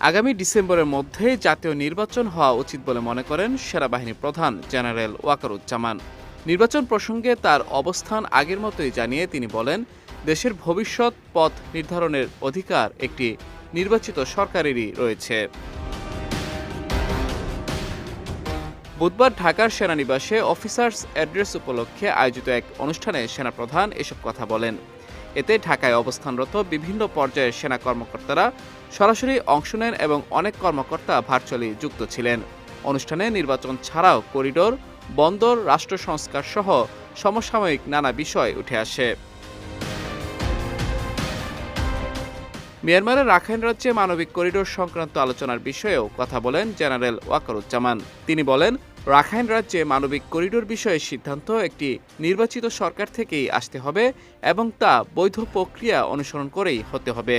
আগামী ডিসেম্বরের মধ্যেই জাতীয় নির্বাচন হওয়া উচিত বলে মনে করেন সেনাবাহিনী প্রধান জেনারেল ওয়াকারুজ্জামান। নির্বাচন প্রসঙ্গে তার অবস্থান আগের মতোই জানিয়ে তিনি বলেন, দেশের ভবিষ্যৎ পথ নির্ধারণের অধিকার একটি নির্বাচিত সরকারেরই রয়েছে। বুধবার ঢাকার সেনানিবাসে অফিসার্স অ্যাড্রেস উপলক্ষে আয়োজিত এক অনুষ্ঠানে সেনাপ্রধান এসব কথা বলেন। এতে ঢাকায় অবস্থানরত বিভিন্ন পর্যায়ের সেনা কর্মকর্তারা সরাসরি অংশ নেন এবং অনেক কর্মকর্তা ভার্চুয়ালি যুক্ত ছিলেন। অনুষ্ঠানে নির্বাচন ছাড়াও করিডোর, বন্দর, রাষ্ট্র সংস্কার সহ সমসাময়িক নানা বিষয় উঠে আসে। মিয়ানমারের রাখাইন রাজ্যে মানবিক করিডোর সংক্রান্ত আলোচনার বিষয়েও কথা বলেন জেনারেল ওয়াকারুজ্জামান। তিনি বলেন, রাখাইন রাজ্যে মানবিক করিডোর বিষয়ে সিদ্ধান্ত একটি নির্বাচিত সরকার থেকেই আসতে হবে এবং তা বৈধ প্রক্রিয়া অনুসরণ করেই হতে হবে।